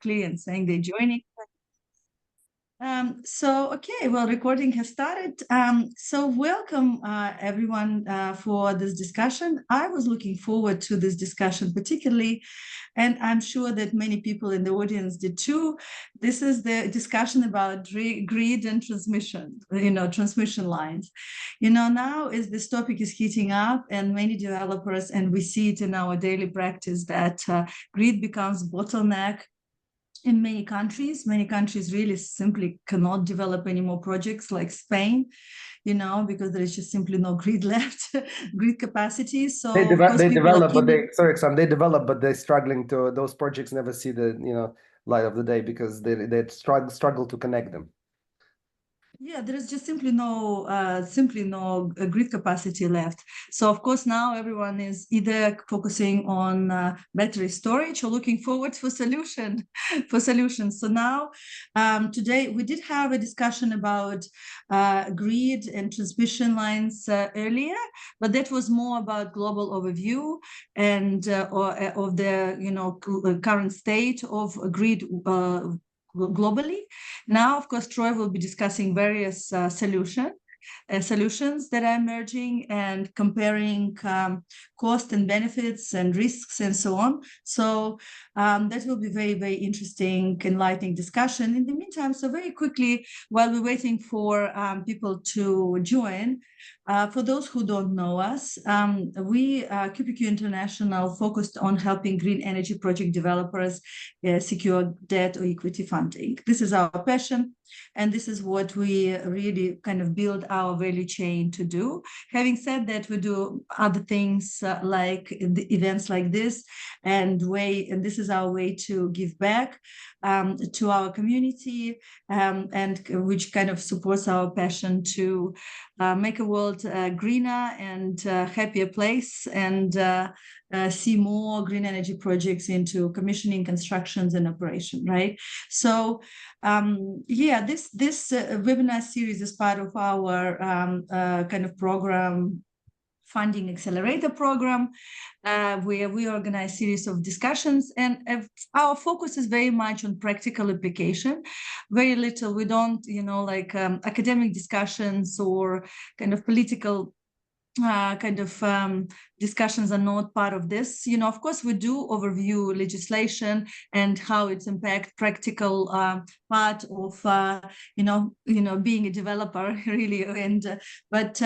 directly and saying they're joining. Okay, well, recording has started. So welcome everyone for this discussion. I was looking forward to this discussion particularly, and I'm sure that many people in the audience did too. This is the discussion about grid and transmission, transmission lines. Now as this topic is heating up and many developers, and we see it in our daily practice, that grid becomes bottleneck in many countries. Many countries really simply cannot develop any more projects like Spain, because there is just simply no grid left, grid capacity. So they develop, but they develop, but they're struggling to, those projects never see the light of the day because they struggle to connect them. Yeah, there is just simply no grid capacity left. So of course now everyone is either focusing on battery storage or looking forward for solutions. So now today we did have a discussion about grid and transmission lines earlier, but that was more about global overview and of the current state of grid globally. Now, of course, Troy will be discussing various solutions that are emerging and comparing cost and benefits and risks and so on. So that will be very, very interesting, enlightening discussion. In the meantime, so very quickly, while we're waiting for people to join, for those who don't know us, we, QPQ International, focused on helping green energy project developers secure debt or equity funding. This is our passion, and this is what we really kind of build our value chain to do. Having said that, we do other things like the events like this, and this is our way to give back to our community, and which kind of supports our passion to make a world greener and happier place, and see more green energy projects into commissioning, constructions, and operation, right? So this webinar series is part of our kind of program, funding accelerator program, where we organize series of discussions, and our focus is very much on practical application. Very little, we don't, academic discussions or kind of political discussions are not part of this. Of course, we do overview legislation and how it's impact practical part of being a developer, really. But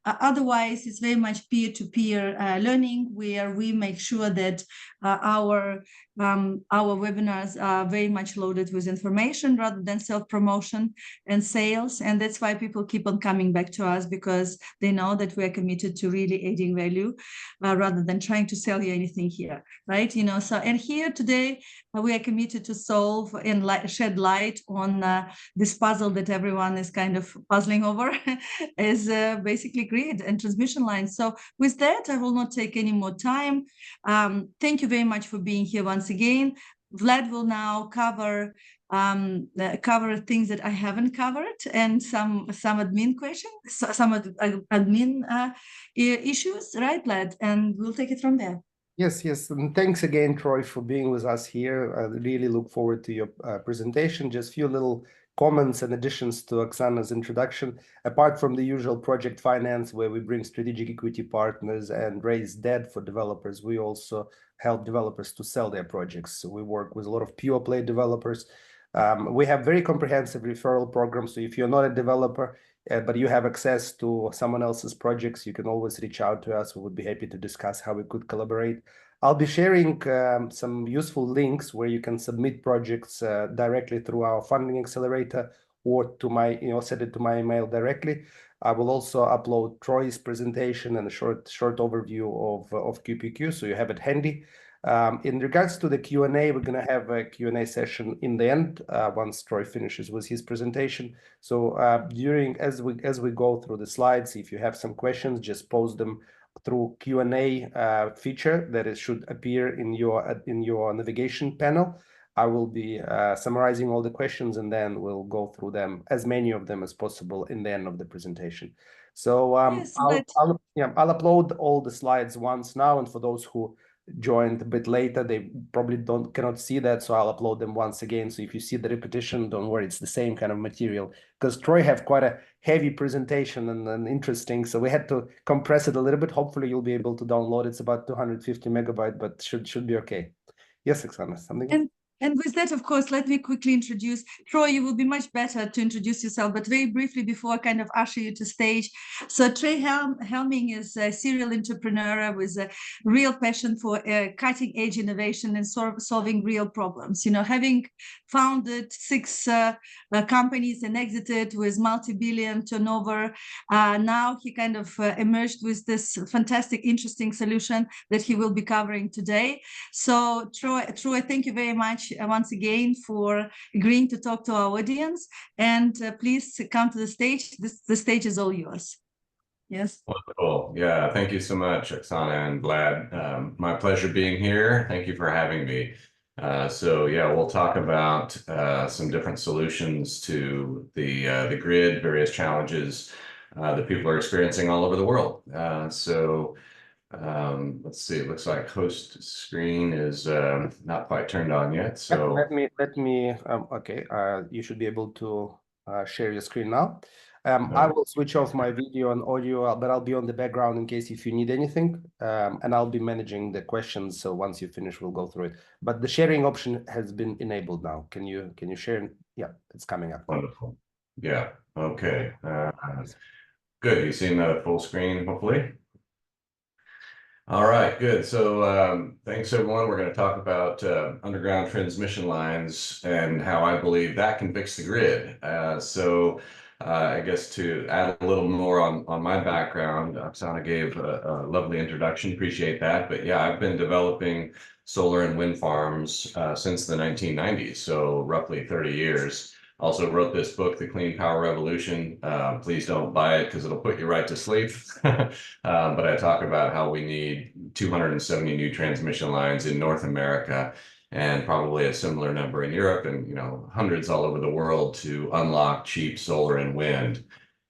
otherwise, it's very much peer-to-peer learning, where we make sure that our webinars are very much loaded with information rather than self-promotion and sales. And that's why people keep on coming back to us, because they know that we are committed to really adding value rather than trying to sell you anything here, right? So, and here today we are committed to solve and shed light on this puzzle that everyone is kind of puzzling over is basically grid and transmission lines. So with that, I will not take any more time. Thank you very much for being here once again. Vlad will now cover things that I haven't covered, and some admin questions, some admin issues, right, Vlad? And we'll take it from there. Yes, and thanks again, Troy, for being with us here. I really look forward to your presentation. Just a few little comments and additions to Oksana's introduction. Apart from the usual project finance, where we bring strategic equity partners and raise debt for developers, we also help developers to sell their projects. So we work with a lot of pure play developers. We have very comprehensive referral programs. So if you're not a developer, but you have access to someone else's projects, you can always reach out to us. We would be happy to discuss how we could collaborate. I'll be sharing some useful links where you can submit projects directly through our funding accelerator, or to my, send it to my email directly. I will also upload Troy's presentation and a short overview of QPQ, so you have it handy. In regards to the Q&A, we're going to have a Q&A session in the end once Troy finishes with his presentation. So as we go through the slides, if you have some questions, just post them through Q&A feature that should appear in your navigation panel. I will be summarizing all the questions, and then we'll go through them, as many of them as possible, in the end of the presentation. So yes, I'll upload all the slides once now, and for those who joined a bit later, they probably cannot see that, so I'll upload them once again. So if you see the repetition, don't worry, it's the same kind of material, because Troy have quite a heavy presentation and interesting, so we had to compress it a little bit. Hopefully you'll be able to download it. It's about 250 megabyte, but should be okay. Yes, Oksana, something? And with that, of course, let me quickly introduce Troy. You will be much better to introduce yourself, but very briefly before I kind of usher you to stage. So Trey Helming is a serial entrepreneur with a real passion for cutting edge innovation and solving real problems. You know, having founded 6 companies and exited with multi-billion turnover, now he kind of emerged with this fantastic, interesting solution that he will be covering today. So Troy, thank you very much once again for agreeing to talk to our audience, and please come to the stage. The stage is all yours. Yes. Wonderful. Yeah, thank you so much, Oksana and Vlad. My pleasure being here. Thank you for having me. So yeah, we'll talk about some different solutions to the grid, various challenges that people are experiencing all over the world. Let's see, it looks like host screen is not quite turned on yet. So let me okay, you should be able to share your screen now. I will switch off my video and audio, but I'll be on the background in case if you need anything, and I'll be managing the questions. So once you finish, we'll go through it. But the sharing option has been enabled now. Can you share? Yeah, it's coming up. Wonderful. Yeah. Okay. Good. You seen the full screen, hopefully. All right, good. So thanks, everyone. We're going to talk about underground transmission lines and how I believe that can fix the grid. I guess to add a little more on my background, Oksana gave a lovely introduction. Appreciate that. But yeah, I've been developing solar and wind farms since the 1990s, so roughly 30 years. Also wrote this book, The Clean Power Revolution. Please don't buy it because it'll put you right to sleep. But I talk about how we need 270 new transmission lines in North America and probably a similar number in Europe and, you know, hundreds all over the world to unlock cheap solar and wind.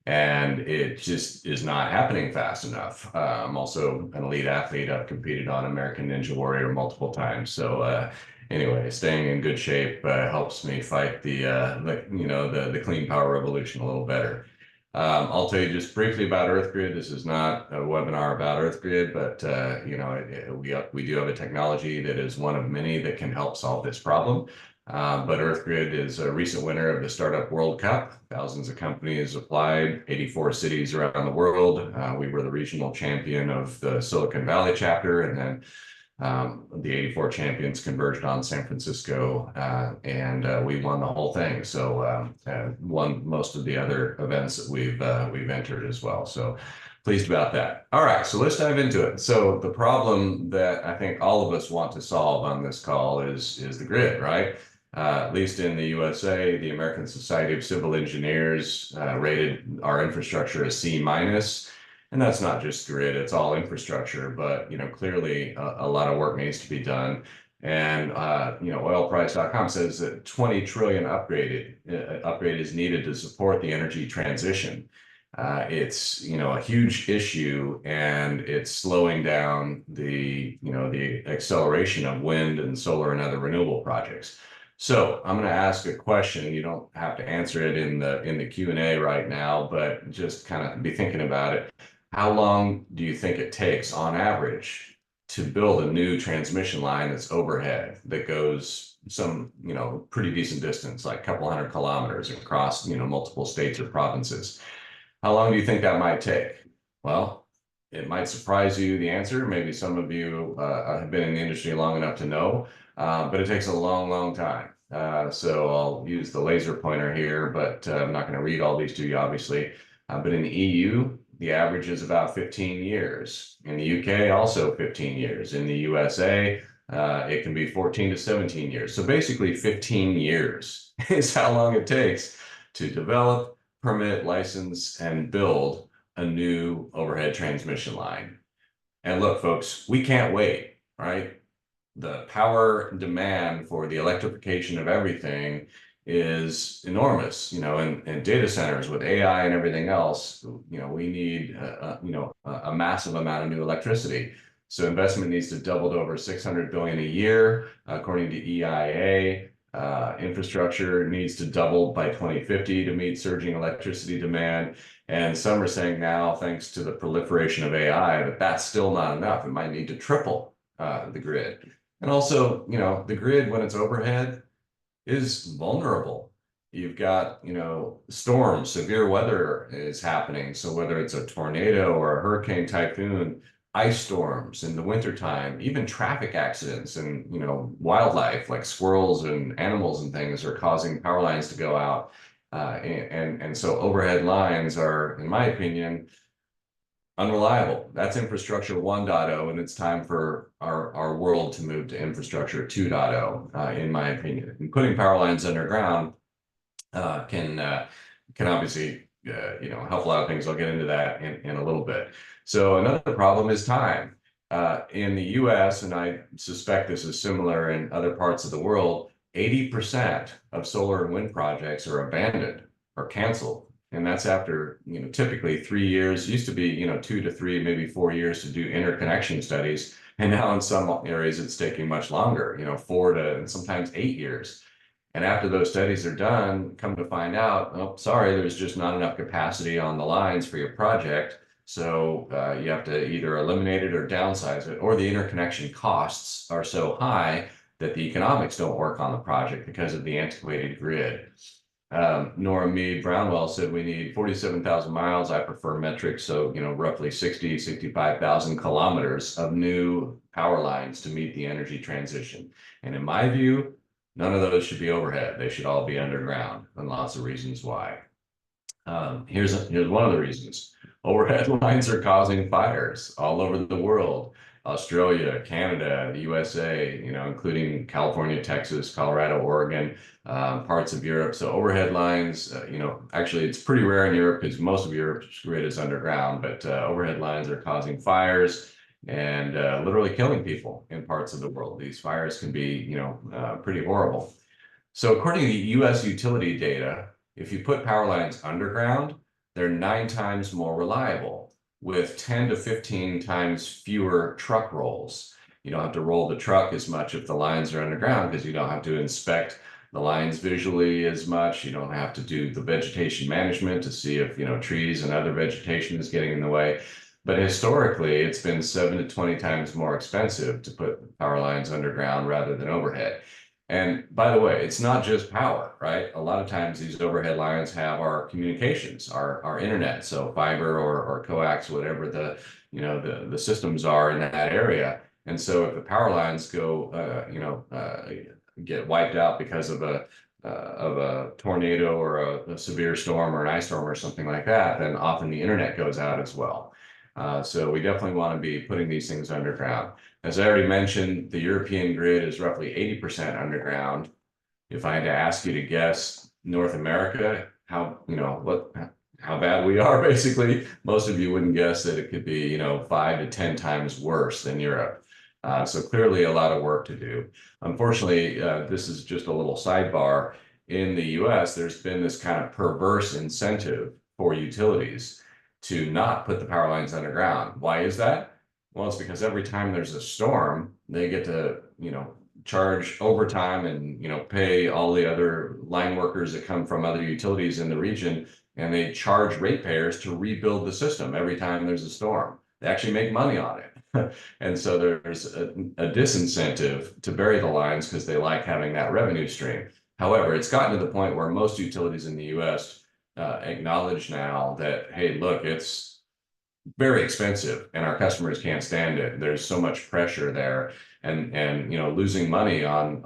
And it just is not happening fast enough. I'm also an elite athlete. I've competed on American Ninja Warrior multiple times. So anyway, staying in good shape helps me fight the clean power revolution a little better. I'll tell you just briefly about EarthGrid. This is not a webinar about EarthGrid, but we do have a technology that is one of many that can help solve this problem. But EarthGrid is a recent winner of the Startup World Cup. Thousands of companies applied, 84 cities around the world. We were the regional champion of the Silicon Valley chapter, and then the 84 champions converged on San Francisco, and we won the whole thing. So won most of the other events that we've entered as well. So pleased about that. All right, so let's dive into it. So the problem that I think all of us want to solve on this call is the grid, right? At least in the USA, the American Society of Civil Engineers rated our infrastructure as C-. And that's not just grid, it's all infrastructure, but clearly a lot of work needs to be done. And oilprice.com says that 20 trillion upgrade is needed to support the energy transition. It's a huge issue, and it's slowing down the acceleration of wind and solar and other renewable projects. So I'm going to ask a question. You don't have to answer it in the Q&A right now, but just kind of be thinking about it. How long do you think it takes on average to build a new transmission line that's overhead, that goes some, pretty decent distance, like a couple hundred kilometers across, multiple states or provinces? How long do you think that might take? Well, it might surprise you, the answer. Maybe some of you have been in the industry long enough to know, but it takes a long, long time. So I'll use the laser pointer here, but I'm not going to read all these to you, obviously. But in the EU, the average is about 15 years. In the UK, also 15 years. In the USA, it can be 14 to 17 years. So basically 15 years is how long it takes to develop, permit, license, and build a new overhead transmission line. And look, folks, we can't wait, right? The power demand for the electrification of everything is enormous, and data centers with AI and everything else, we need, a massive amount of new electricity. So investment needs to double to over 600 billion a year, according to EIA. Infrastructure needs to double by 2050 to meet surging electricity demand. And some are saying now, thanks to the proliferation of AI, that that's still not enough. It might need to triple the grid. And also, you know, the grid, when it's overhead, is vulnerable. You've got, you know, storms, severe weather is happening. So whether it's a tornado or a hurricane, typhoon, ice storms in the wintertime, even traffic accidents and, you know, wildlife like squirrels and animals and things are causing power lines to go out. And so overhead lines are, in my opinion, unreliable. That's infrastructure 1.0, and it's time for our world to move to infrastructure 2.0, in my opinion. And putting power lines underground can obviously you know, help a lot of things. I'll get into that in a little bit. So another problem is time. In the US, and I suspect this is similar in other parts of the world, 80% of solar and wind projects are abandoned or canceled. And that's after, you know, typically 3 years. Used to be, you know, 2 to 3, maybe 4 years to do interconnection studies. And now in some areas, it's taking much longer, you know, 4 to and sometimes 8 years. And after those studies are done, come to find out, oh, sorry, there's just not enough capacity on the lines for your project. So you have to either eliminate it or downsize it, or the interconnection costs are so high that the economics don't work on the project because of the antiquated grid. Nora Mead Brownwell said we need 47,000 miles. I prefer metric. So, you know, roughly 65,000 kilometers of new power lines to meet the energy transition. And in my view, none of those should be overhead. They should all be underground, and lots of reasons why. Here's one of the reasons. Overhead lines are causing fires all over the world. Australia, Canada, the USA, you know, including California, Texas, Colorado, Oregon, parts of Europe. So overhead lines, you know, actually it's pretty rare in Europe because most of Europe's grid is underground, but overhead lines are causing fires and literally killing people in parts of the world. These fires can be, you know, pretty horrible. So according to US utility data, if you put power lines underground, they're 9 times more reliable, with 10 to 15 times fewer truck rolls. You don't have to roll the truck as much if the lines are underground because you don't have to inspect the lines visually as much. You don't have to do the vegetation management to see if, you know, trees and other vegetation is getting in the way. But historically, it's been 7 to 20 times more expensive to put power lines underground rather than overhead. And by the way, it's not just power, right? A lot of times these overhead lines have our communications, our internet, so fiber or coax, whatever the, you know, the systems are in that area. And so if the power lines go, you know, get wiped out because of a tornado or a severe storm or an ice storm or something like that, then often the internet goes out as well. So we definitely want to be putting these things underground. As I already mentioned, the European grid is roughly 80% underground. If I had to ask you to guess North America, how, you know, how bad we are, basically, most of you wouldn't guess that it could be, you know, 5 to 10 times worse than Europe. So clearly a lot of work to do. Unfortunately, this is just a little sidebar. In the US, there's been this kind of perverse incentive for utilities to not put the power lines underground. Why is that? Well, it's because every time there's a storm, they get to, you know, charge overtime and, you know, pay all the other line workers that come from other utilities in the region, and they charge ratepayers to rebuild the system every time there's a storm. They actually make money on it. And so there's a disincentive to bury the lines because they like having that revenue stream. However, it's gotten to the point where most utilities in the US acknowledge now that, hey, look, it's very expensive and our customers can't stand it. There's so much pressure there, and you know, losing money on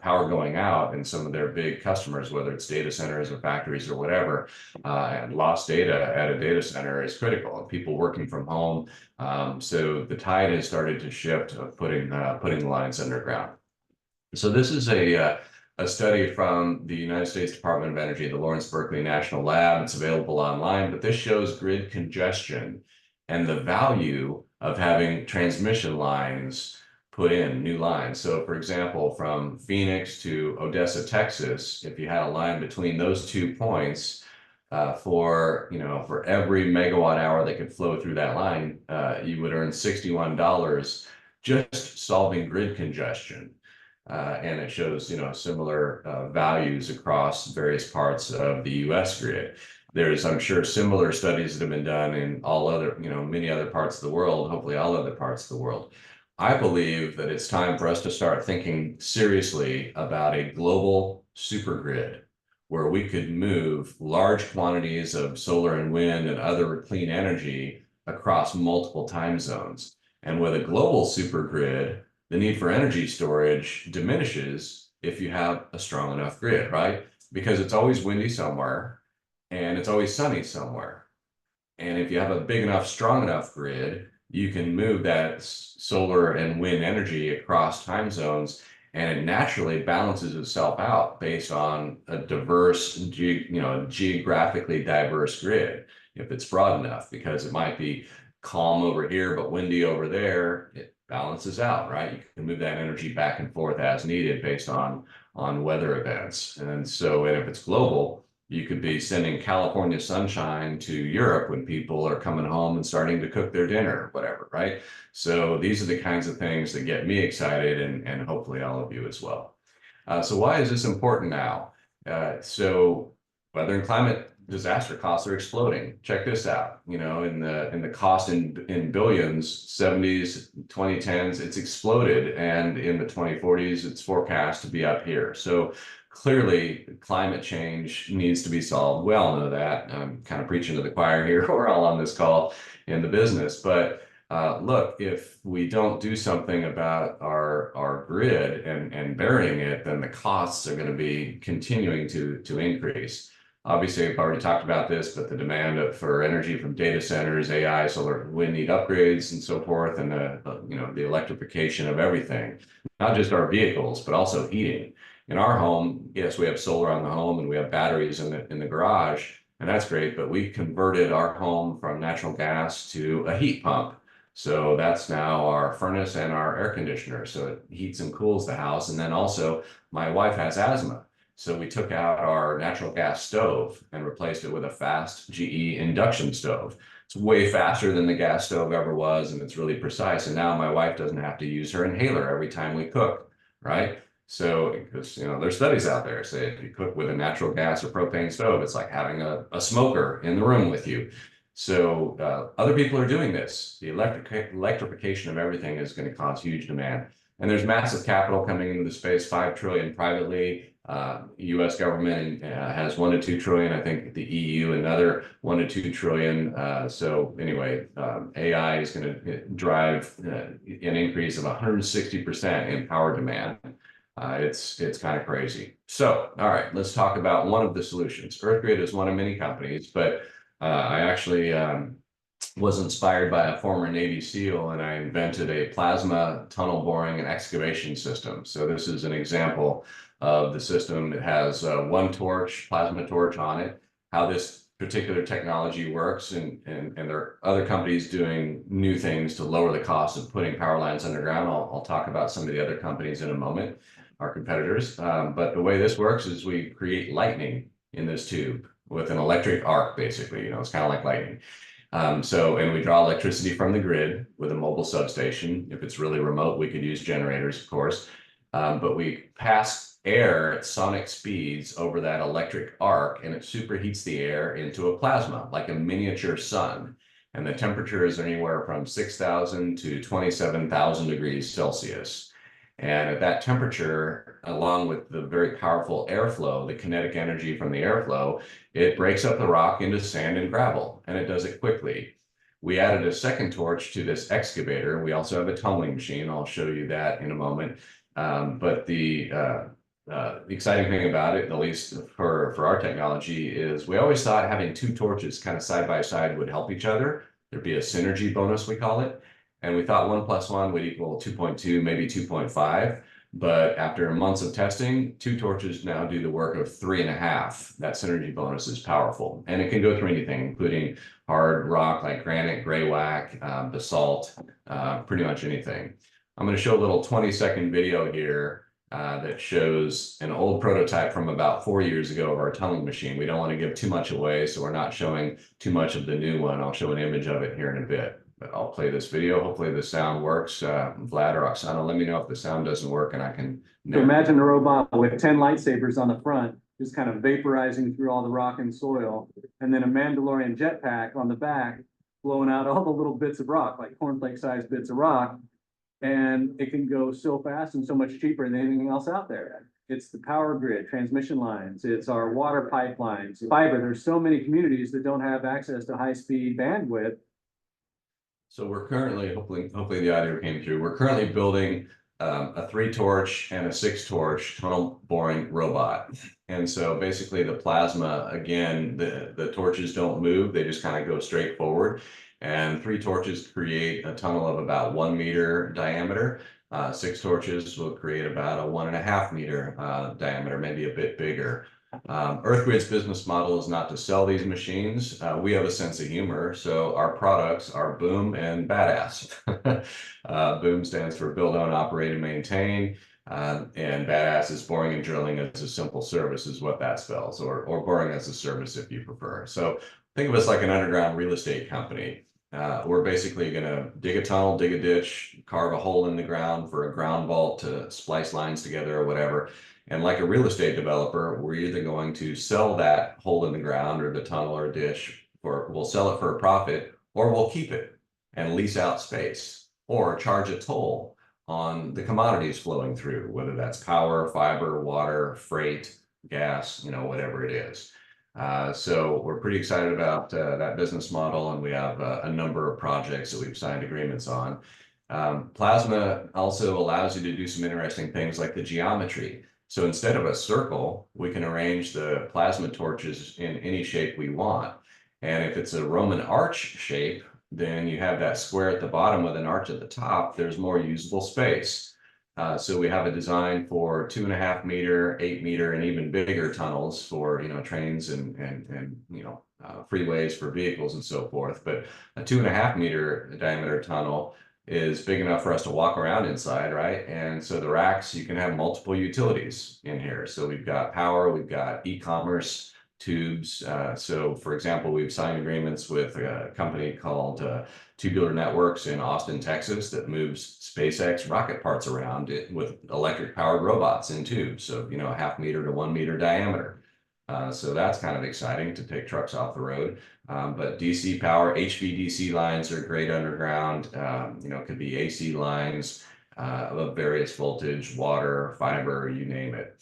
power going out and some of their big customers, whether it's data centers or factories or whatever, and lost data at a data center is critical. People working from home, so the tide has started to shift of putting the lines underground. So this is a study from the United States Department of Energy, the Lawrence Berkeley National Lab. It's available online, but this shows grid congestion and the value of having transmission lines put in, new lines. So for example, from Phoenix to Odessa, Texas, if you had a line between those 2 points, for every megawatt hour that could flow through that line, you would earn $61 just solving grid congestion. And it shows, similar values across various parts of the US grid. There's, I'm sure, similar studies that have been done in all other, many other parts of the world, hopefully all other parts of the world. I believe that it's time for us to start thinking seriously about a global supergrid where we could move large quantities of solar and wind and other clean energy across multiple time zones. And with a global supergrid, the need for energy storage diminishes if you have a strong enough grid, right? Because it's always windy somewhere and it's always sunny somewhere. And if you have a big enough, strong enough grid, you can move that solar and wind energy across time zones, and it naturally balances itself out based on a diverse, geographically diverse grid, if it's broad enough, because it might be calm over here, but windy over there. It balances out, right? You can move that energy back and forth as needed based on weather events. And so, and if it's global, you could be sending California sunshine to Europe when people are coming home and starting to cook their dinner, whatever, right? So these are the kinds of things that get me excited, and hopefully all of you as well. So why is this important now? So weather and climate disaster costs are exploding. Check this out. In the cost in billions, 70s, 2010s, it's exploded, and in the 2040s, it's forecast to be up here. So clearly, climate change needs to be solved. We all know that. I'm kind of preaching to the choir here. We're all on this call in the business, but look, if we don't do something about our grid and burying it, then the costs are going to be continuing to increase. Obviously, I've already talked about this, but the demand for energy from data centers, AI, solar, wind need upgrades, and so forth, and the electrification of everything, not just our vehicles, but also heating. In our home, yes, we have solar on the home and we have batteries in the garage, and that's great, but we converted our home from natural gas to a heat pump. So that's now our furnace and our air conditioner. So it heats and cools the house. And then also my wife has asthma. So we took out our natural gas stove and replaced it with a fast GE induction stove. It's way faster than the gas stove ever was, and it's really precise. And now my wife doesn't have to use her inhaler every time we cook, right? So, because there's studies out there say if you cook with a natural gas or propane stove, it's like having a smoker in the room with you. So other people are doing this. The electrification of everything is going to cause huge demand. And there's massive capital coming into the space, 5 trillion privately. US government has 1 to 2 trillion. I think the EU another 1 to 2 trillion. So anyway, AI is going to drive an increase of 160% in power demand. It's kind of crazy. So, all right, let's talk about one of the solutions. EarthGrid is one of many companies, but I actually was inspired by a former Navy SEAL, and I invented a plasma tunnel boring and excavation system. So this is an example of the system. It has one torch, plasma torch on it. How this particular technology works, and there are other companies doing new things to lower the cost of putting power lines underground. I'll talk about some of the other companies in a moment, our competitors. But the way this works is we create lightning in this tube with an electric arc, basically. It's kind of like lightning. And we draw electricity from the grid with a mobile substation. If it's really remote, we could use generators, of course. But we pass air at sonic speeds over that electric arc, and it superheats the air into a plasma, like a miniature sun. And the temperatures are anywhere from 6,000 to 27,000 degrees Celsius. And at that temperature, along with the very powerful airflow, the kinetic energy from the airflow, it breaks up the rock into sand and gravel, and it does it quickly. We added a second torch to this excavator. We also have a tunneling machine. I'll show you that in a moment. But the exciting thing about it, at least for our technology, is we always thought having 2 torches kind of side by side would help each other. There'd be a synergy bonus, we call it. And we thought 1 + 1 would equal 2.2, maybe 2.5. But after months of testing, 2 torches now do the work of 3.5. That synergy bonus is powerful. And it can go through anything, including hard rock like granite, gray whack, basalt, pretty much anything. I'm going to show a little 20-second video here that shows an old prototype from about 4 years ago of our tunneling machine. We don't want to give too much away, so we're not showing too much of the new one. I'll show an image of it here in a bit, but I'll play this video. Hopefully the sound works. Vlad or Oksana, let me know if the sound doesn't work and I can. So imagine a robot with 10 lightsabers on the front, just kind of vaporizing through all the rock and soil, and then a Mandalorian jetpack on the back, blowing out all the little bits of rock, like cornflake-sized bits of rock. And it can go so fast and so much cheaper than anything else out there. It's the power grid, transmission lines, it's our water pipelines, fiber. There's so many communities that don't have access to high-speed bandwidth. So we're currently, hopefully the audio came through. We're currently building a 3-torch and a 6-torch tunnel boring robot. And so basically the plasma, again, the torches don't move, they just kind of go straight forward. And 3 torches create a tunnel of about 1 meter diameter. 6 torches will create about a 1.5 meter diameter, maybe a bit bigger. EarthGrid's business model is not to sell these machines. We have a sense of humor, so our products are Boom and Badass. Boom stands for Build, Own, Operate, and Maintain, and Badass is boring and drilling as a simple service is what that spells, or boring as a service if you prefer. So think of us like an underground real estate company. We're basically going to dig a tunnel, dig a ditch, carve a hole in the ground for a ground vault to splice lines together or whatever. And like a real estate developer, we're either going to sell that hole in the ground or the tunnel or ditch, or we'll sell it for a profit, or we'll keep it and lease out space, or charge a toll on the commodities flowing through, whether that's power, fiber, water, freight, gas, whatever it is. So we're pretty excited about that business model, and we have a number of projects that we've signed agreements on. Plasma also allows you to do some interesting things like the geometry. So instead of a circle, we can arrange the plasma torches in any shape we want. And if it's a Roman arch shape, then you have that square at the bottom with an arch at the top. There's more usable space. So we have a design for 2.5 meter, 8 meter, and even bigger tunnels for trains and freeways for vehicles and so forth. But a 2.5 meter diameter tunnel is big enough for us to walk around inside, right? And so the racks, you can have multiple utilities in here. So we've got power, we've got e-commerce tubes. So for example, we've signed agreements with a company called Tubular Networks in Austin, Texas, that moves SpaceX rocket parts around it with electric powered robots in tubes. So, 0.5 meter to 1 meter diameter. So that's kind of exciting to take trucks off the road. But DC power, HVDC lines are great underground. It could be AC lines of various voltage, water, fiber, you name it.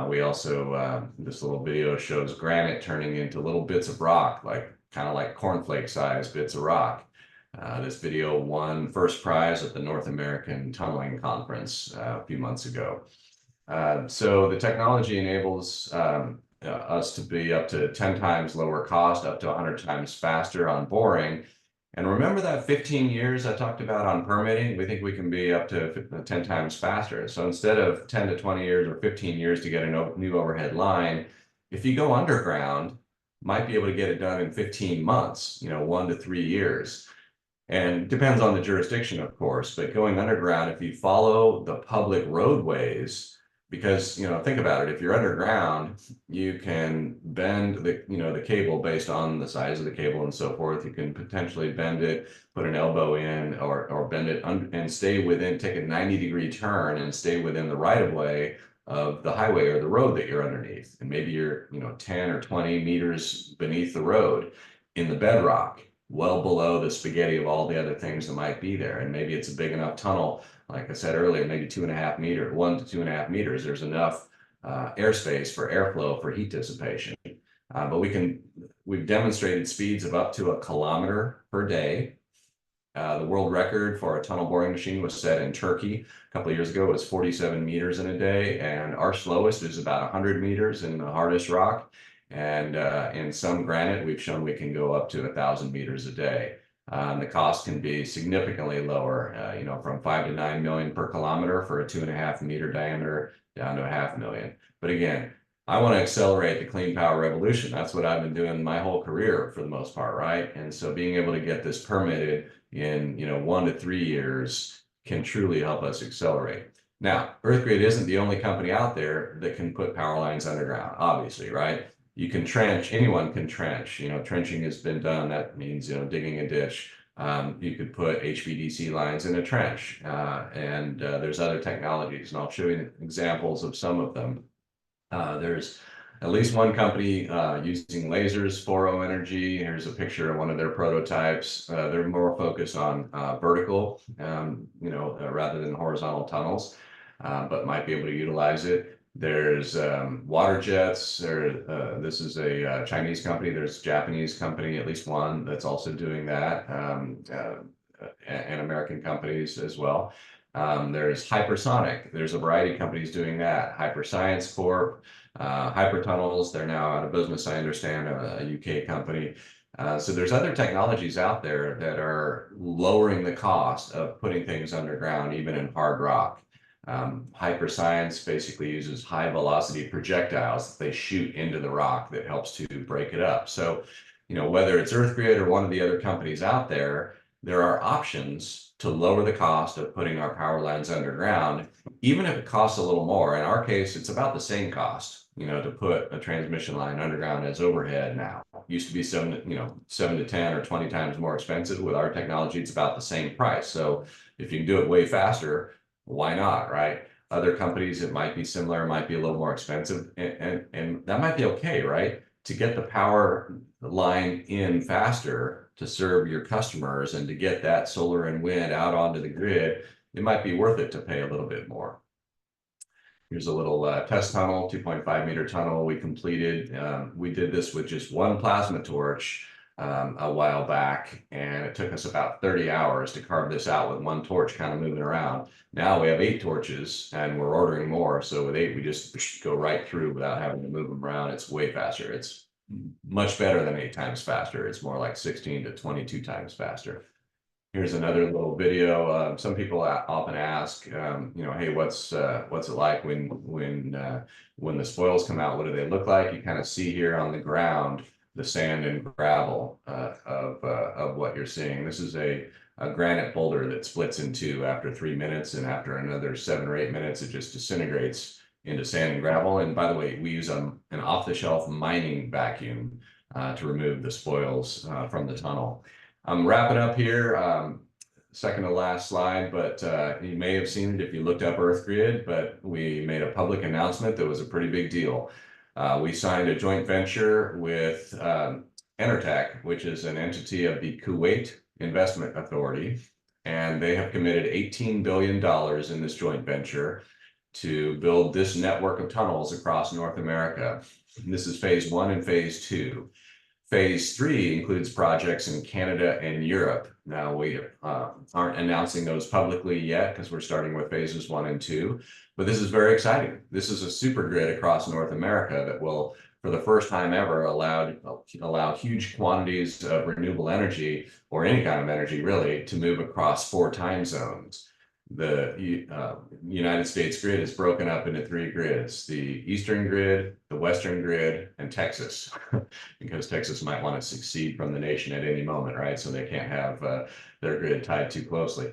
We also, this little video shows granite turning into little bits of rock, kind of like cornflake sized bits of rock. This video won first prize at the North American Tunneling Conference a few months ago. So the technology enables us to be up to 10 times lower cost, up to 100 times faster on boring. And remember that 15 years I talked about on permitting? We think we can be up to 10 times faster. So instead of 10 to 20 years or 15 years to get a new overhead line, if you go underground, might be able to get it done in 15 months, 1 to 3 years. And depends on the jurisdiction, of course, but going underground, if you follow the public roadways, because, think about it, if you're underground, you can bend the cable based on the size of the cable and so forth. You can potentially bend it, put an elbow in, or bend it and stay within, take a 90-degree turn and stay within the right of way of the highway or the road that you're underneath. And maybe you're, 10 or 20 meters beneath the road in the bedrock, well below the spaghetti of all the other things that might be there. And maybe it's a big enough tunnel, like I said earlier, maybe 2.5 meters, 1 to 2.5 meters. There's enough airspace for airflow for heat dissipation. But we've demonstrated speeds of up to 1 kilometer per day. The world record for a tunnel boring machine was set in Turkey a couple of years ago. It was 47 meters in a day, and our slowest is about 100 meters in the hardest rock. And in some granite, we've shown we can go up to 1,000 meters a day. The cost can be significantly lower, from 5 to 9 million per kilometer for a 2.5 meter diameter down to $500,000. But again, I want to accelerate the clean power revolution. That's what I've been doing my whole career for the most part, right? And so being able to get this permitted in 1 to 3 years can truly help us accelerate. Now, EarthGrid isn't the only company out there that can put power lines underground, obviously, right? You can trench, anyone can trench. You know, trenching has been done. That means, you know, digging a ditch. You could put HVDC lines in a trench, and there's other technologies, and I'll show you examples of some of them. There's at least one company using lasers, Foro Energy. Here's a picture of one of their prototypes. They're more focused on vertical, you know, rather than horizontal tunnels, but might be able to utilize it. There's water jets. This is a Chinese company. There's a Japanese company, at least one, that's also doing that, and American companies as well. There's hypersonic. There's a variety of companies doing that. Hyperscience Corp, Hypertunnels, they're now out of business, I understand, a UK company. So there's other technologies out there that are lowering the cost of putting things underground, even in hard rock. Hyperscience basically uses high velocity projectiles that they shoot into the rock that helps to break it up. So, you know, whether it's EarthGrid or one of the other companies out there, there are options to lower the cost of putting our power lines underground, even if it costs a little more. In our case, it's about the same cost, you know, to put a transmission line underground as overhead now. It used to be 7 to 10 or 20 times more expensive. With our technology, it's about the same price. So if you can do it way faster, why not, right? Other companies, it might be similar, it might be a little more expensive, and that might be okay, right? To get the power line in faster to serve your customers and to get that solar and wind out onto the grid, it might be worth it to pay a little bit more. Here's a little test tunnel, 2.5 meter tunnel we completed. We did this with just one plasma torch a while back, and it took us about 30 hours to carve this out with one torch kind of moving around. Now we have 8 torches and we're ordering more. So with 8, we just go right through without having to move them around. It's way faster. It's much better than 8 times faster. It's more like 16 to 22 times faster. Here's another little video. Some people often ask, you know, hey, what's it like when the spoils come out? What do they look like? You kind of see here on the ground the sand and gravel of what you're seeing. This is a granite boulder that splits in two after 3 minutes, and after another 7 or 8 minutes, it just disintegrates into sand and gravel. And by the way, we use an off-the-shelf mining vacuum to remove the spoils from the tunnel. I'm wrapping up here, second to last slide, but you may have seen it if you looked up EarthGrid, but we made a public announcement that was a pretty big deal. We signed a joint venture with Enertech, which is an entity of the Kuwait Investment Authority, and they have committed $18 billion in this joint venture to build this network of tunnels across North America. And this is phase 1 and phase 2. Phase 3 includes projects in Canada and Europe. Now, we aren't announcing those publicly yet because we're starting with phases 1 and 2, but this is very exciting. This is a super grid across North America that will, for the first time ever, allow huge quantities of renewable energy, or any kind of energy really, to move across 4 time zones. The United States grid is broken up into 3 grids: the Eastern grid, the Western grid, and Texas, because Texas might want to succeed from the nation at any moment, right? So they can't have their grid tied too closely.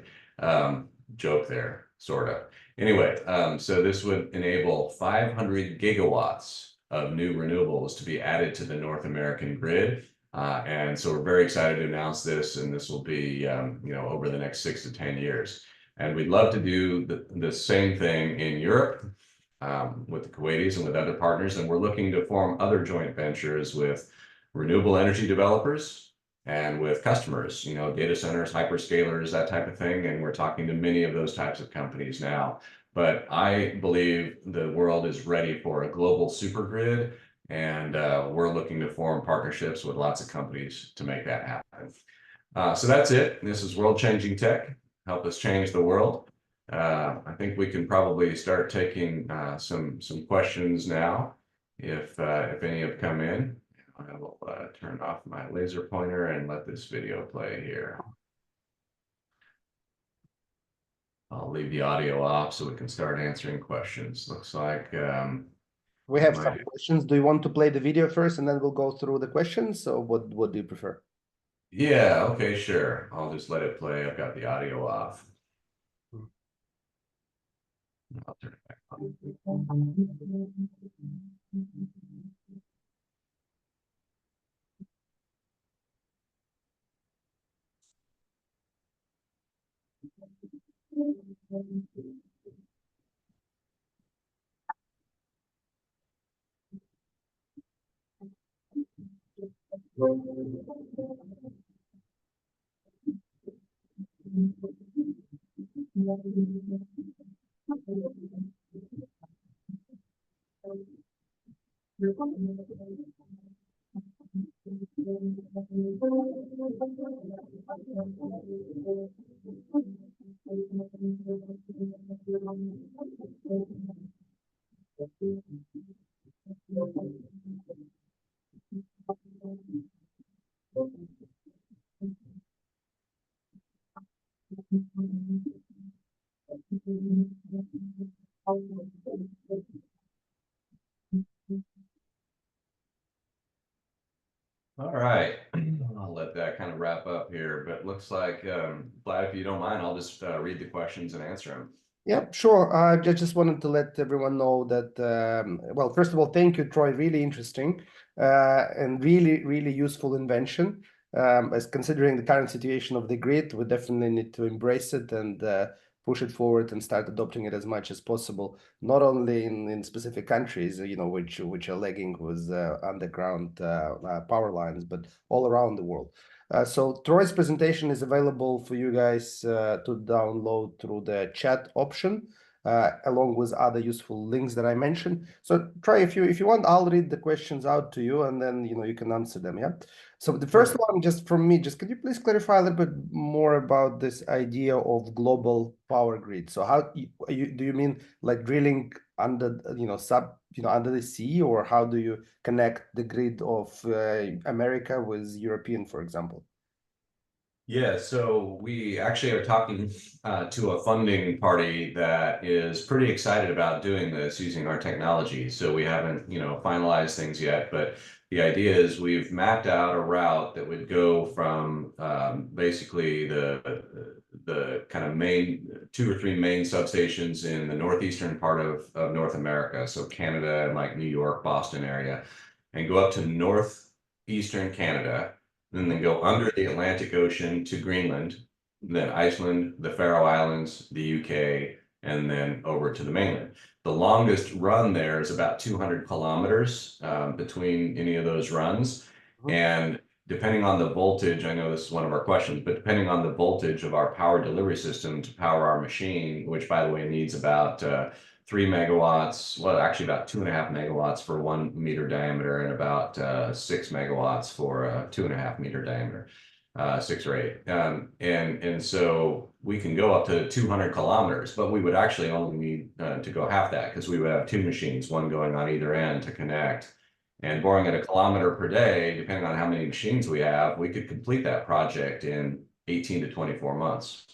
Joke there, sort of. Anyway, so this would enable 500 gigawatts of new renewables to be added to the North American grid. And so we're very excited to announce this, and this will be, you know, over the next 6 to 10 years. And we'd love to do the same thing in Europe with the Kuwaitis and with other partners. And we're looking to form other joint ventures with renewable energy developers and with customers, you know, data centers, hyperscalers, that type of thing. And we're talking to many of those types of companies now. But I believe the world is ready for a global super grid, and we're looking to form partnerships with lots of companies to make that happen. So that's it. This is World Changing Tech. Help us change the world. I think we can probably start taking some questions now, if any have come in. I will turn off my laser pointer and let this video play here. I'll leave the audio off so we can start answering questions. Looks like we have some questions. Do you want to play the video first and then we'll go through the questions? So what do you prefer? Yeah, okay, sure. I'll just let it play. I've got the audio off. I'll turn it back on. All right, I'll let that kind of wrap up here, but looks like, Vlad, if you don't mind, I'll just read the questions and answer them. Yeah, sure. I just wanted to let everyone know that, well, first of all, thank you, Troy. Really interesting and really useful invention. As considering the current situation of the grid, we definitely need to embrace it and push it forward and start adopting it as much as possible, not only in specific countries, which are lagging with underground power lines, but all around the world. So Troy's presentation is available for you guys to download through the chat option, along with other useful links that I mentioned. So Troy, if you want, I'll read the questions out to you, and then you can answer them. Yeah. So the first one, just from me, just could you please clarify a little bit more about this idea of global power grid? So how do you mean like drilling under under the sea, or how do you connect the grid of America with European, for example? Yeah, so we actually are talking to a funding party that is pretty excited about doing this using our technology. So we haven't, finalized things yet, but the idea is we've mapped out a route that would go from basically the kind of main 2 or 3 main substations in the northeastern part of North America, so Canada and like New York, Boston area, and go up to northeastern Canada, and then go under the Atlantic Ocean to Greenland, then Iceland, the Faroe Islands, the UK, and then over to the mainland. The longest run there is about 200 kilometers between any of those runs. And depending on the voltage, I know this is one of our questions, but depending on the voltage of our power delivery system to power our machine, which by the way needs about 3 megawatts, well, actually about 2.5 megawatts for 1 meter diameter, and about 6 megawatts for a 2.5 meter diameter, 6 or 8. And so we can go up to 200 kilometers, but we would actually only need to go half that, because we would have 2 machines, one going on either end to connect. And boring at 1 kilometer per day, depending on how many machines we have, we could complete that project in 18 to 24 months.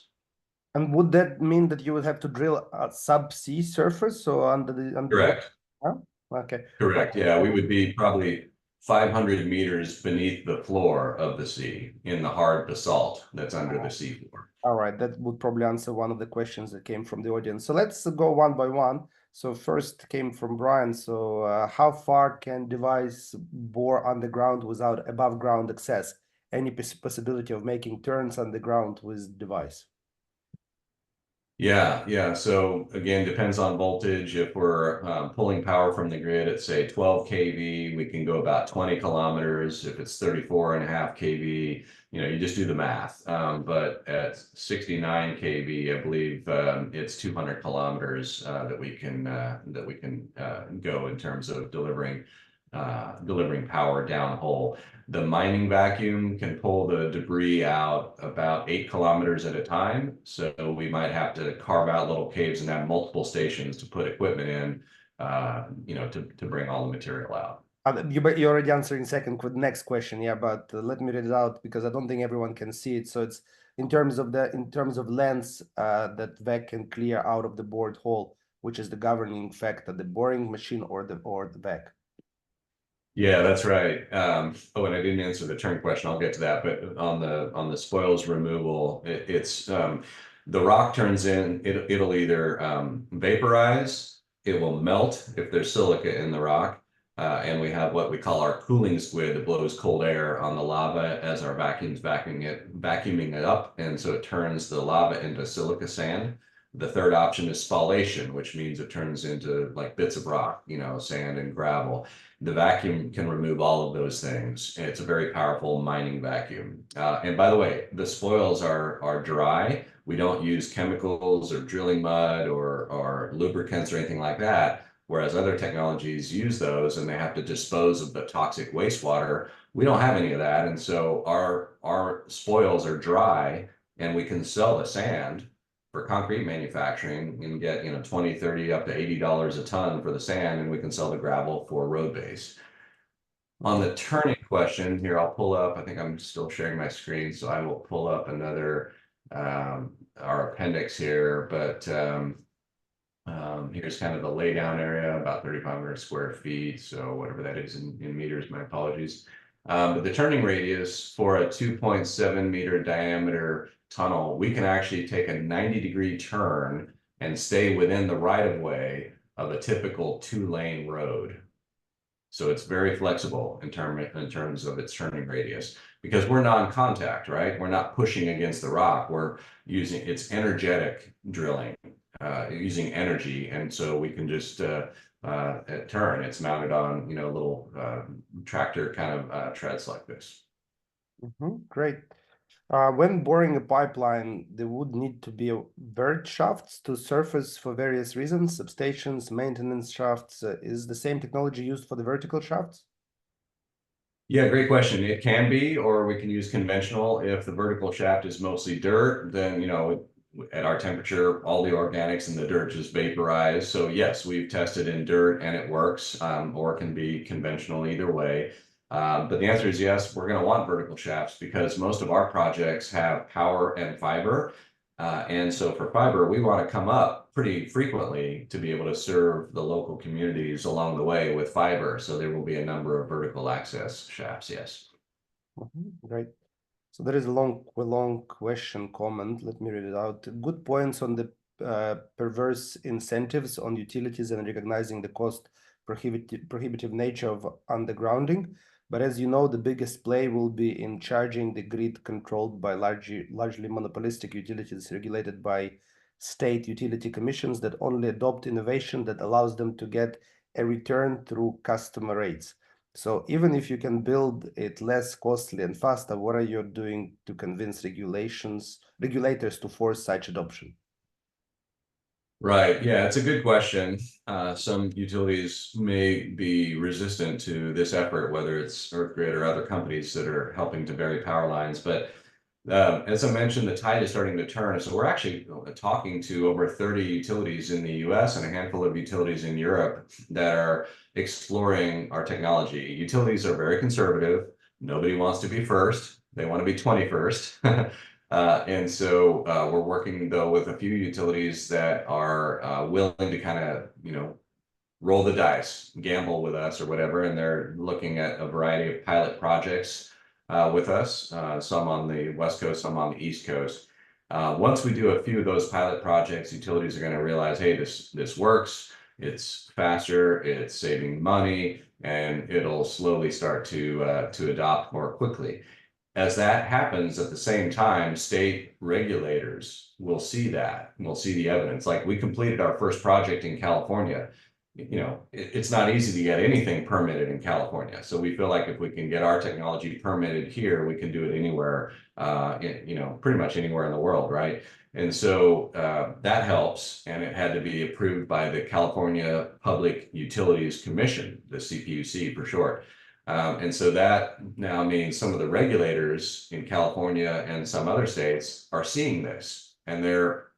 And would that mean that you would have to drill a subsea surface, so under Correct. Huh? Okay. Correct. Yeah, we would be probably 500 meters beneath the floor of the sea in the hard basalt that's under the seafloor. All right, that would probably answer one of the questions that came from the audience. So let's go one by one. So first came from Brian. So how far can device bore underground without above ground access? Any possibility of making turns underground with device? Yeah. So again, depends on voltage. If we're pulling power from the grid at say 12 kV, we can go about 20 kilometers. If it's 34.5 kV, you just do the math. But at 69 kV, I believe it's 200 kilometers that we can go in terms of delivering power downhole. The mining vacuum can pull the debris out about 8 kilometers at a time. So we might have to carve out little caves and have multiple stations to put equipment in, to bring all the material out. You already answering second with next question, yeah, but let me read it out because I don't think everyone can see it. So it's in terms of lengths that VEC can clear out of the bored hole, which is the governing factor, the boring machine or the VEC. Yeah, that's right. And I didn't answer the turn question. I'll get to that. But on the spoils removal, it's The rock turns in, it'll either vaporize, it will melt if there's silica in the rock. And we have what we call our cooling squid that blows cold air on the lava as our vacuum's vacuuming it up. And so it turns the lava into silica sand. The third option is spallation, which means it turns into like bits of rock, sand and gravel. The vacuum can remove all of those things. It's a very powerful mining vacuum. And by the way, the spoils are dry. We don't use chemicals or drilling mud or lubricants or anything like that. Whereas other technologies use those and they have to dispose of the toxic wastewater. We don't have any of that. And so our spoils are dry and we can sell the sand for concrete manufacturing and get, 20, 30, up to $80 a ton for the sand, and we can sell the gravel for road base. On the turning question here, I'll pull up, I think I'm still sharing my screen, so I will pull up another, our appendix here, but here's kind of the laydown area, about 3,500 square feet. So whatever that is in meters, my apologies. But the turning radius for a 2.7 meter diameter tunnel, we can actually take a 90-degree turn and stay within the right of way of a typical 2-lane road. So it's very flexible in terms of its turning radius, because we're non-contact, right? We're not pushing against the rock. We're using it's energetic drilling, using energy, and so we can just turn. It's mounted on little tractor kind of treads like this. Great. When boring a pipeline, there would need to be vert shafts to surface for various reasons, substations, maintenance shafts. Is the same technology used for the vertical shafts? Yeah, great question. It can be, or we can use conventional. If the vertical shaft is mostly dirt, then, at our temperature, all the organics in the dirt just vaporize. So yes, we've tested in dirt and it works, or it can be conventional either way. But the answer is yes, we're going to want vertical shafts because most of our projects have power and fiber. And so for fiber, we want to come up pretty frequently to be able to serve the local communities along the way with fiber. So there will be a number of vertical access shafts, yes. Great. So there is a long question comment. Let me read it out. Good points on the perverse incentives on utilities and recognizing the cost prohibitive nature of undergrounding. But as you know, the biggest play will be in charging the grid controlled by largely monopolistic utilities regulated by state utility commissions that only adopt innovation that allows them to get a return through customer rates. So even if you can build it less costly and faster, what are you doing to convince regulators to force such adoption? Right. Yeah, it's a good question. Some utilities may be resistant to this effort, whether it's EarthGrid or other companies that are helping to bury power lines. But as I mentioned, the tide is starting to turn. So we're actually talking to over 30 utilities in the US and a handful of utilities in Europe that are exploring our technology. Utilities are very conservative. Nobody wants to be first. They want to be 21st. And so we're working, though, with a few utilities that are willing to kind of, roll the dice, gamble with us or whatever. And they're looking at a variety of pilot projects with us, some on the West Coast, some on the East Coast. Once we do a few of those pilot projects, utilities are going to realize, hey, this works. It's faster, it's saving money, and it'll slowly start to adopt more quickly. As that happens, at the same time, state regulators will see that, and we'll see the evidence. Like we completed our first project in California. It's not easy to get anything permitted in California. So we feel like if we can get our technology permitted here, we can do it anywhere, pretty much anywhere in the world, right? And so that helps, and it had to be approved by the California Public Utilities Commission, the CPUC for short. And so that now means some of the regulators in California and some other states are seeing this, and they're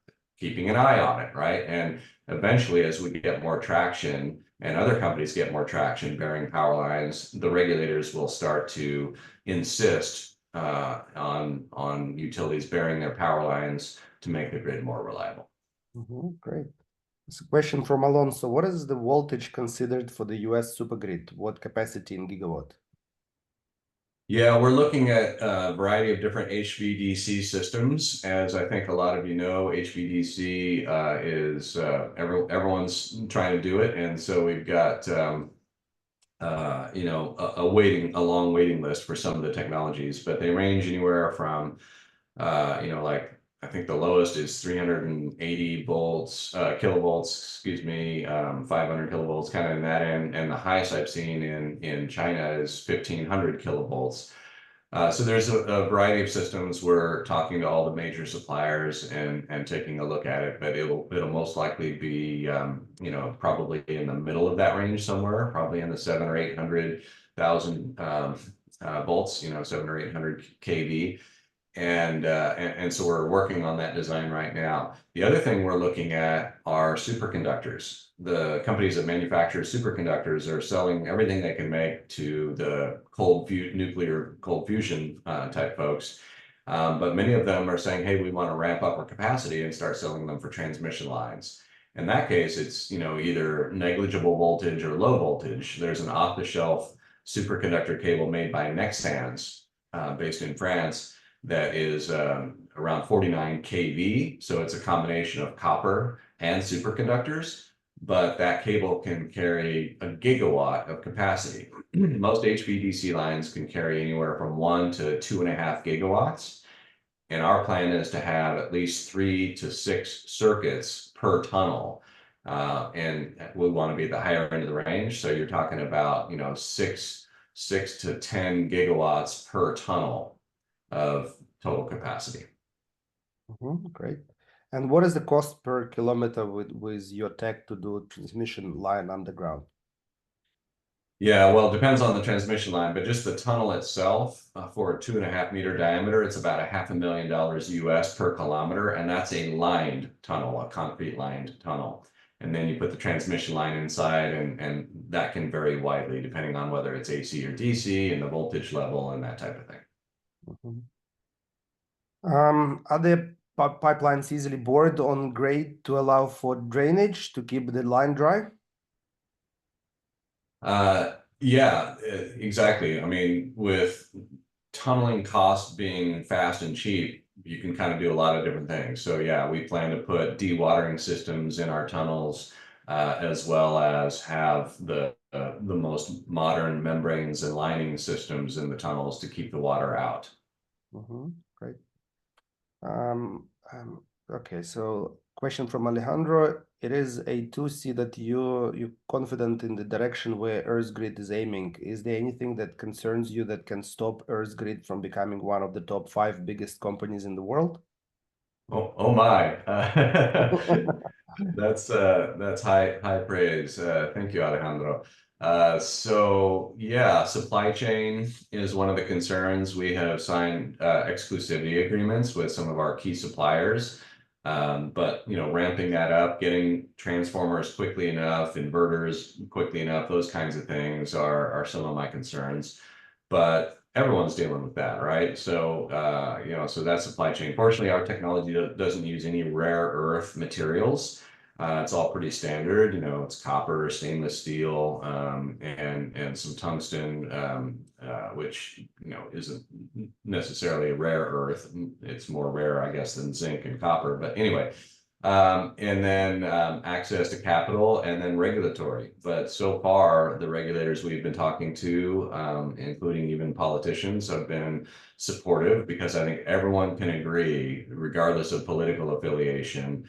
keeping an eye on it, right? And eventually, as we get more traction and other companies get more traction burying power lines, the regulators will start to insist on utilities burying their power lines to make the grid more reliable. Great. It's a question from Alonso. What is the voltage considered for the US supergrid? What capacity in gigawatt? Yeah, we're looking at a variety of different HVDC systems. As I think a lot of you know, HVDC is everyone's trying to do it, and so we've got you know, a long waiting list for some of the technologies, but they range anywhere from you know, like I think the lowest is 380 volts, kilovolts, excuse me, 500 kilovolts, kind of in that end, and the highest I've seen in China is 1500 kilovolts. So there's a variety of systems. We're talking to all the major suppliers and taking a look at it, but it'll most likely be you know, probably in the middle of that range somewhere, probably in the 700 or 800,000 volts, you know, 700 or 800 kV. And so we're working on that design right now. The other thing we're looking at are superconductors. The companies that manufacture superconductors are selling everything they can make to the nuclear cold fusion type folks. But many of them are saying, hey, we want to ramp up our capacity and start selling them for transmission lines. In that case, it's, you know, either negligible voltage or low voltage. There's an off-the-shelf superconductor cable made by Nexans, based in France, that is around 49 kV. So it's a combination of copper and superconductors, but that cable can carry a gigawatt of capacity. Most HVDC lines can carry anywhere from 1 to 2.5 gigawatts. And our plan is to have at least 3 to 6 circuits per tunnel. And we want to be at the higher end of the range. So you're talking about, you know, 6 to 10 gigawatts per tunnel of total capacity. Great. And what is the cost per kilometer with your tech to do transmission line underground? Yeah, well, it depends on the transmission line, but just the tunnel itself for a 2.5 meter diameter, it's about $500,000 US per kilometer, and that's a lined tunnel, a concrete lined tunnel. And then you put the transmission line inside, and that can vary widely depending on whether it's AC or DC and the voltage level and that type of thing. Are the pipelines easily bored on grade to allow for drainage to keep the line dry? Yeah, exactly. I mean, with tunneling costs being fast and cheap, you can kind of do a lot of different things. So yeah, we plan to put dewatering systems in our tunnels, as well as have the most modern membranes and lining systems in the tunnels to keep the water out. Great. Okay, so question from Alejandro. It is a 2C that you're confident in the direction where EarthGrid is aiming. Is there anything that concerns you that can stop EarthGrid from becoming one of the top 5 biggest companies in the world? Oh my. That's high praise. Thank you, Alejandro. So yeah, supply chain is one of the concerns. We have signed exclusivity agreements with some of our key suppliers. But you know, ramping that up, getting transformers quickly enough, inverters quickly enough, those kinds of things are some of my concerns. But everyone's dealing with that, right? So you know, so that supply chain. Fortunately, our technology doesn't use any rare earth materials. It's all pretty standard, you know, it's copper, stainless steel, and some tungsten, which, you know, isn't necessarily a rare earth. It's more rare, I guess, than zinc and copper. But anyway, and then access to capital and then regulatory. But so far, the regulators we've been talking to, including even politicians, have been supportive because I think everyone can agree, regardless of political affiliation,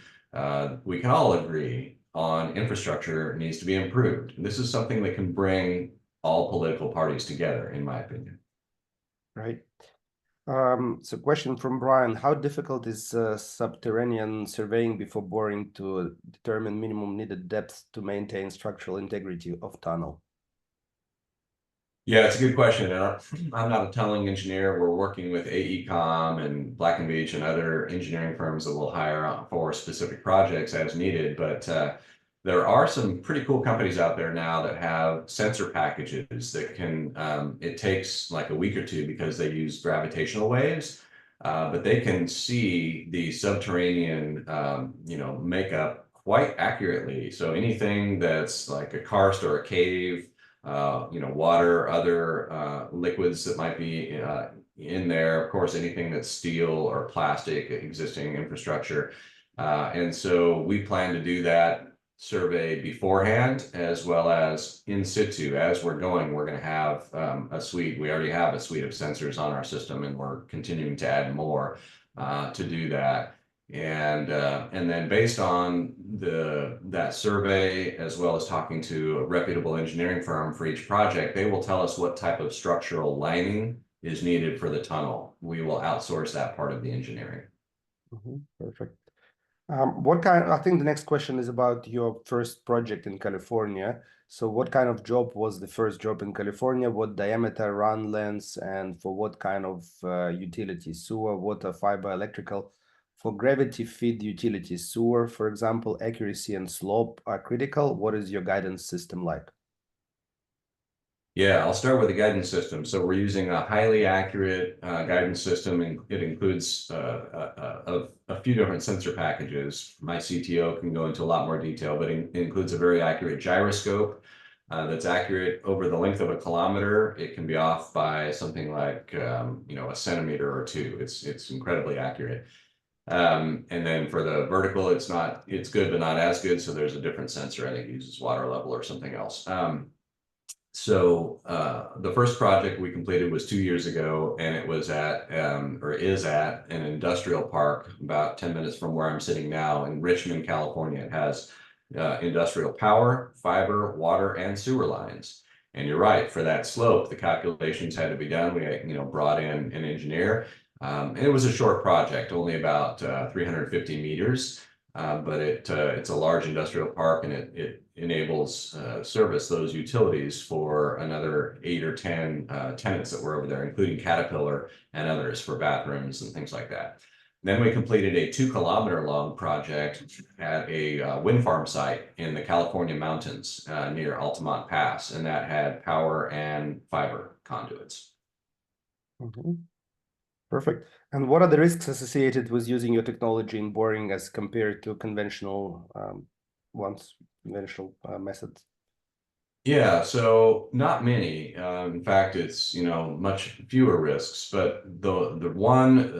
we can all agree on infrastructure needs to be improved. This is something that can bring all political parties together, in my opinion. Right. So question from Brian, how difficult is subterranean surveying before boring to determine minimum needed depth to maintain structural integrity of tunnel? Yeah, it's a good question. And I'm not a tunneling engineer. We're working with AECOM and Black & Veatch and other engineering firms that will hire for specific projects as needed. But there are some pretty cool companies out there now that have sensor packages that can, it takes like a week or two because they use gravitational waves, but they can see the subterranean, you know, makeup quite accurately. So anything that's like a karst or a cave, water, other liquids that might be in there. Of course, anything that's steel or plastic, existing infrastructure. And so we plan to do that survey beforehand as well as in situ. As we're going, we're going to have a suite. We already have a suite of sensors on our system, and we're continuing to add more to do that. And then based on that survey, as well as talking to a reputable engineering firm for each project, they will tell us what type of structural lining is needed for the tunnel. We will outsource that part of the engineering. Perfect. I think the next question is about your first project in California. So what kind of job was the first job in California? What diameter, run lengths, and for what kind of utilities? Sewer, water, fiber, electrical? For gravity feed utilities, sewer, for example, accuracy and slope are critical. What is your guidance system like? Yeah, I'll start with the guidance system. So we're using a highly accurate guidance system, and it includes a few different sensor packages. My CTO can go into a lot more detail, but it includes a very accurate gyroscope that's accurate over the length of a kilometer. It can be off by something like a centimeter or two. It's incredibly accurate. And then for the vertical, it's good, but not as good. So there's a different sensor. I think it uses water level or something else. So the first project we completed was 2 years ago, and it was is at an industrial park about 10 minutes from where I'm sitting now in Richmond, California. It has industrial power, fiber, water, and sewer lines. And you're right, for that slope, the calculations had to be done. We brought in an engineer. And it was a short project, only about 350 meters. But it's a large industrial park, and it enables service those utilities for another 8 or 10 tenants that were over there, including Caterpillar and others for bathrooms and things like that. Then we completed a 2-kilometer long project at a wind farm site in the California mountains near Altamont Pass, and that had power and fiber conduits. Perfect. And what are the risks associated with using your technology in boring as compared to conventional methods? Yeah, so not many. In fact, it's much fewer risks. But the one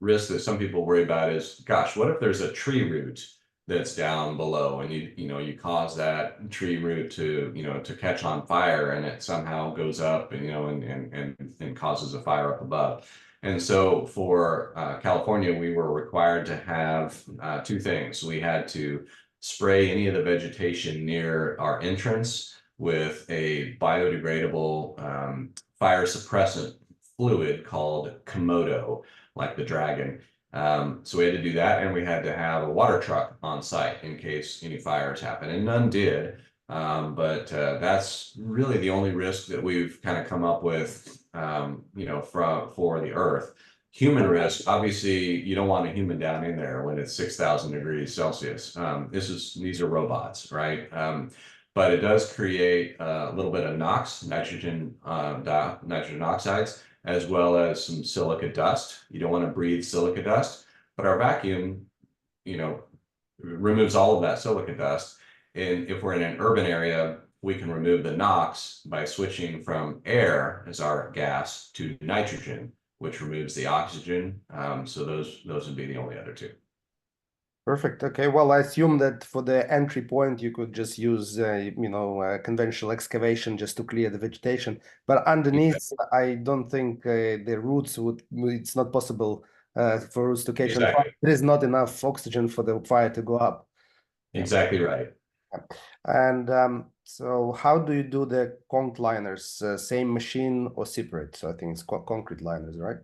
risk that some people worry about is, gosh, what if there's a tree root that's down below, and you cause that tree root to catch on fire, and it somehow goes up and causes a fire up above. And so for California, we were required to have 2 things. We had to spray any of the vegetation near our entrance with a biodegradable fire suppressant fluid called Komodo, like the dragon. So we had to do that, and we had to have a water truck on site in case any fires happen, and none did. But that's really the only risk that we've kind of come up with, for the Earth. Human risk, obviously, you don't want a human down in there when it's 6,000 degrees Celsius. These are robots, right? But it does create a little bit of NOx, nitrogen oxides, as well as some silica dust. You don't want to breathe silica dust, but our vacuum, removes all of that silica dust. And if we're in an urban area, we can remove the NOx by switching from air as our gas to nitrogen, which removes the oxygen. So those would be the only other 2. Perfect. Okay. Well, I assume that for the entry point, you could just use, conventional excavation just to clear the vegetation. But underneath, exactly. I don't think the roots it's not possible for roots to catch on fire. There is not enough oxygen for the fire to go up. Exactly right. And so how do you do the conch liners? Same machine or separate? So I think it's concrete liners, right?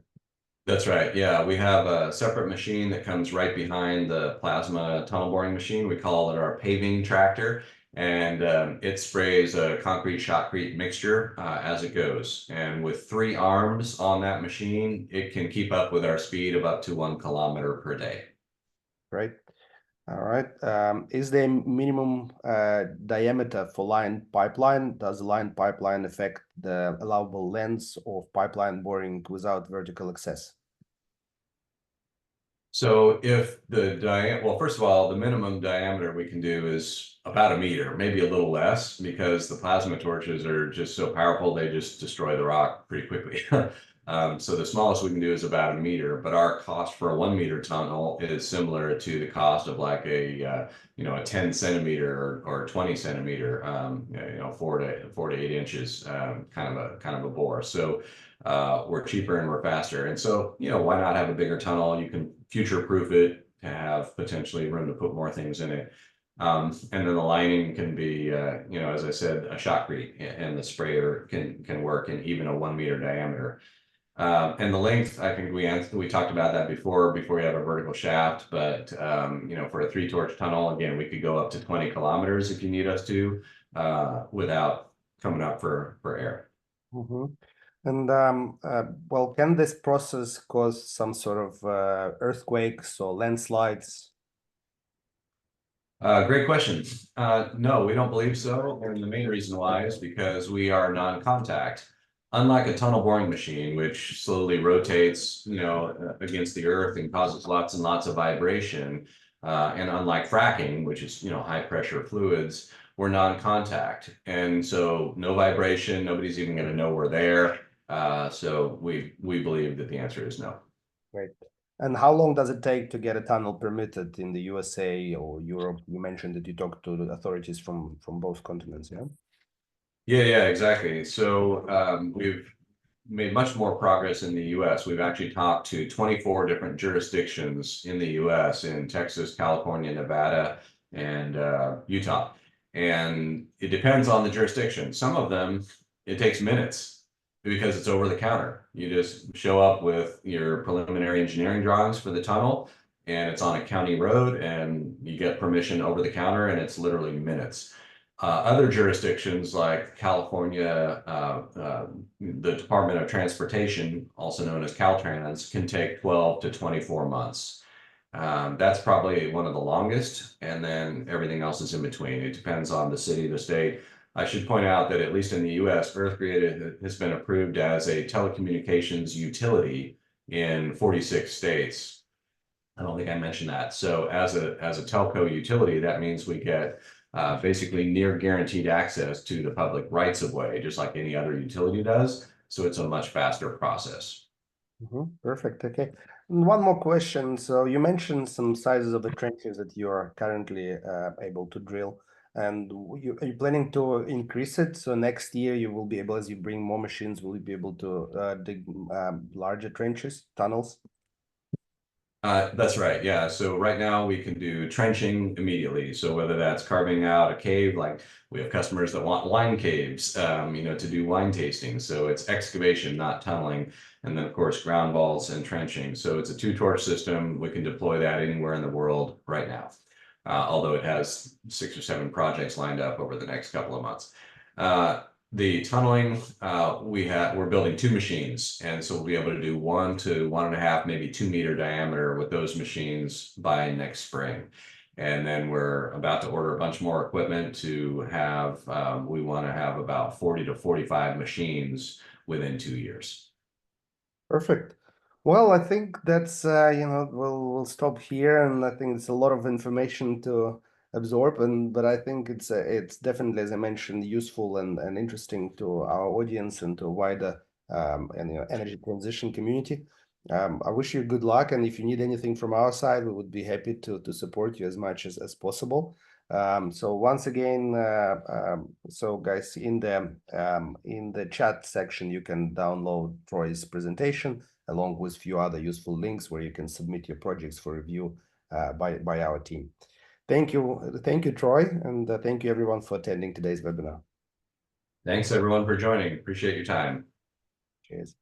That's right. Yeah, we have a separate machine that comes right behind the plasma tunnel boring machine. We call it our paving tractor, and it sprays a concrete shotcrete mixture as it goes. And with 3 arms on that machine, it can keep up with our speed of up to 1 kilometer per day. Right. All right. Is there minimum diameter for line pipeline? Does the line pipeline affect the allowable length of pipeline boring without vertical access? So if the well, first of all, the minimum diameter we can do is about 1 meter, maybe a little less, because the plasma torches are just so powerful, they just destroy the rock pretty quickly. So the smallest we can do is about 1 meter, but our cost for a 1 meter tunnel is similar to the cost of like a 10 centimeter or 20 centimeter, 4 to 8 inches, kind of a bore. So we're cheaper and we're faster. And so, why not have a bigger tunnel? You can future-proof it to have potentially room to put more things in it. And then the lining can be, as I said, a shotcrete, and the sprayer can work in even a 1 meter diameter. And the length, I think we talked about that before we have a vertical shaft, but for a 3-torch tunnel, again, we could go up to 20 kilometers if you need us to, without coming up for air. Mm-hmm. And well, can this process cause some sort of earthquakes or landslides? Great question. No, we don't believe so. And the main reason why is because we are non-contact. Unlike a tunnel boring machine, which slowly rotates, against the earth and causes lots and lots of vibration, and unlike fracking, which is, high pressure fluids, we're non-contact. And so no vibration, nobody's even going to know we're there. So we believe that the answer is no. Right. And how long does it take to get a tunnel permitted in the USA or Europe? You mentioned that you talked to the authorities from both continents, yeah? Yeah, exactly. So we've made much more progress in the US. We've actually talked to 24 different jurisdictions in the US, in Texas, California, Nevada, and Utah. And it depends on the jurisdiction. Some of them, it takes minutes because it's over the counter. You just show up with your preliminary engineering drawings for the tunnel, and it's on a county road, and you get permission over the counter, and it's literally minutes. Other jurisdictions like California, the Department of Transportation, also known as Caltrans, can take 12 to 24 months. That's probably one of the longest, and then everything else is in between. It depends on the city, the state. I should point out that at least in the US, EarthGrid has been approved as a telecommunications utility in 46 states. I don't think I mentioned that. So as a telco utility, that means we get basically near guaranteed access to the public rights of way, just like any other utility does. So it's a much faster process. Perfect. Okay. And one more question. So you mentioned some sizes of the trenches that you are currently able to drill. And are you planning to increase it? So next year you will be able, as you bring more machines, will you be able to dig larger trenches, tunnels? That's right. Yeah. So right now we can do trenching immediately. So whether that's carving out a cave, like we have customers that want wine caves, to do wine tasting. So it's excavation, not tunneling. And then of course, ground balls and trenching. So it's a 2-torch system. We can deploy that anywhere in the world right now. Although it has 6 or 7 projects lined up over the next couple of months. The tunneling, we're building 2 machines, and so we'll be able to do 1 to 1.5, maybe 2 meter diameter with those machines by next spring. And then we're about to order a bunch more equipment to have, we want to have about 40 to 45 machines within 2 years. Perfect. Well, I think that's we'll stop here, and I think it's a lot of information to absorb, but I think it's definitely, as I mentioned, useful and interesting to our audience and to wider energy transition community. I wish you good luck, and if you need anything from our side, we would be happy to support you as much as possible. So once again, so guys, in the chat section, you can download Troy's presentation along with a few other useful links where you can submit your projects for review by our team. Thank you, Troy, and thank you everyone for attending today's webinar. Thanks everyone for joining. Appreciate your time. Cheers.